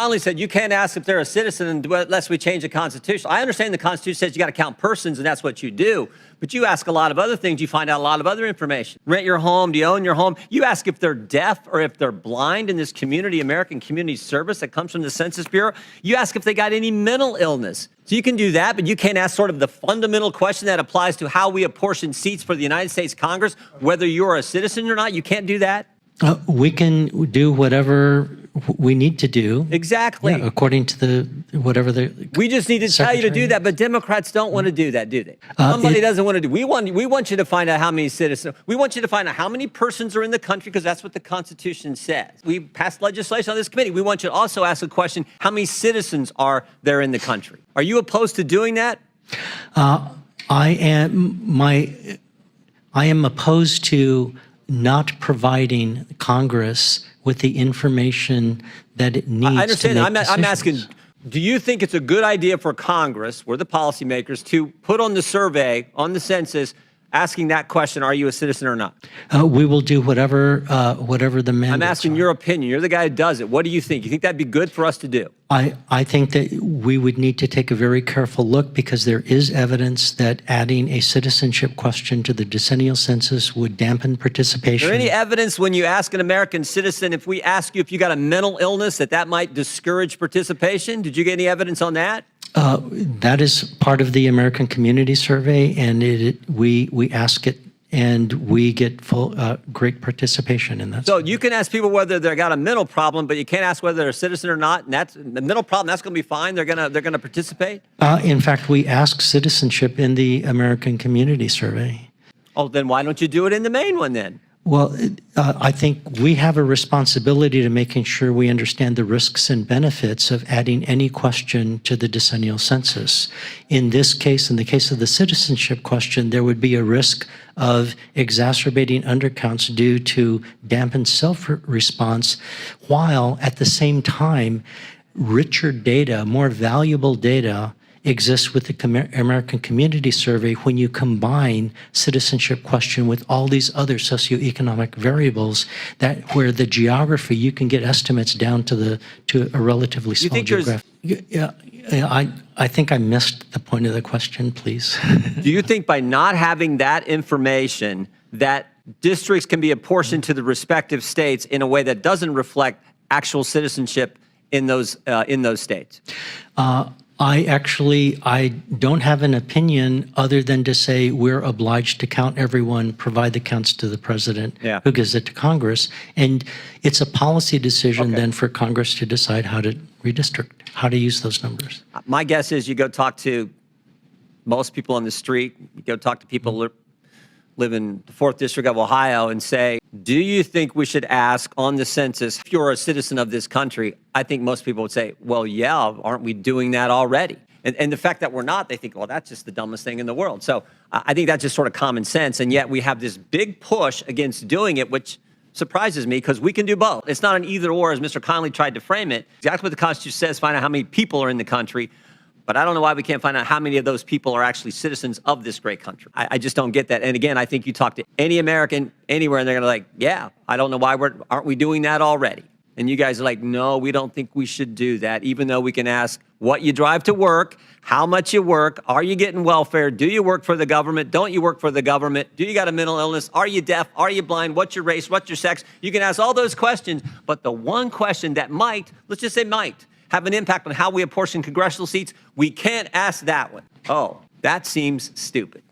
Connolly said you can't ask if they're a citizen unless we change the Constitution. I understand the Constitution says you got to count persons, and that's what you do. But you ask a lot of other things. You find out a lot of other information. Rent your home. Do you own your home? You ask if they're deaf or if they're blind in this community, American Community Service that comes from the Census Bureau. You ask if they got any mental illness. So you can do that, but you can't ask sort of the fundamental question that applies to how we apportion seats for the United States Congress, whether you're a citizen or not. You can't do that. We can do whatever we need to do. Exactly. Yeah, according to whatever the We just need to tell you to do that, but Democrats don't want to do that, do they? Somebody doesn't want to do. We want you to find out how many citizens. We want you to find out how many persons are in the country, because that's what the Constitution says. We passed legislation on this committee. We want you to also ask the question: how many citizens are there in the country? Are you opposed to doing that? I am opposed to not providing Congress with the information that it needs. I understand. To make I'm asking, do you think it's a good idea for Congress, we're the policymakers, to put on the survey, on the census, asking that question, are you a citizen or not? We will do whatever the mandates I'm asking your opinion. You're the guy who does it. What do you think? You think that'd be good for us to do? I think that we would need to take a very careful look, because there is evidence that adding a citizenship question to the decennial census would dampen participation. Is there any evidence when you ask an American citizen, if we ask you if you got a mental illness, that might discourage participation? Did you get any evidence on that? That is part of the American Community Survey, and we ask it, and we get great participation in that. So you can ask people whether they got a mental problem, but you can't ask whether they're a citizen or not. And that's the mental problem. That's going to be fine. They're gonna participate. In fact, we ask citizenship in the American Community Survey. Oh, then why don't you do it in the main one then? Well, I think we have a responsibility to making sure we understand the risks and benefits of adding any question to the decennial census. In this case, in the case of the citizenship question, there would be a risk of exacerbating undercounts due to dampened self-response, while at the same time, richer data, more valuable data exists with the American Community Survey when you combine citizenship question with all these other socioeconomic variables, where the geography, you can get estimates down to a relatively small geographic. Yeah, I think I missed the point of the question, please. Do you think by not having that information, that districts can be apportioned to the respective states in a way that doesn't reflect actual citizenship in those states? I don't have an opinion other than to say we're obliged to count everyone, provide the counts to the president, who gives it to Congress. And it's a policy decision then for Congress to decide how to redistrict, how to use those numbers. My guess is you go talk to most people on the street, you go talk to people who live in the 4th District of Ohio and say, do you think we should ask on the census if you're a citizen of this country? I think most people would say, well, yeah, aren't we doing that already? And the fact that we're not, they think, well, that's just the dumbest thing in the world. So I think that's just sort of common sense. And yet we have this big push against doing it, which surprises me, because we can do both. It's not an either or, as Mr. Connolly tried to frame it. Exactly what the Constitution says, find out how many people are in the country. But I don't know why we can't find out how many of those people are actually citizens of this great country. I just don't get that. And again, I think you talk to any American anywhere, and they're going to like, yeah, I don't know why aren't we doing that already? And you guys are like, no, we don't think we should do that, even though we can ask what you drive to work, how much you work, are you getting welfare, do you work for the government, don't you work for the government, do you got a mental illness, are you deaf, are you blind, what's your race, what's your sex? You can ask all those questions, but the one question that might, let's just say might, have an impact on how we apportion congressional seats, we can't ask that one. Oh, that seems stupid.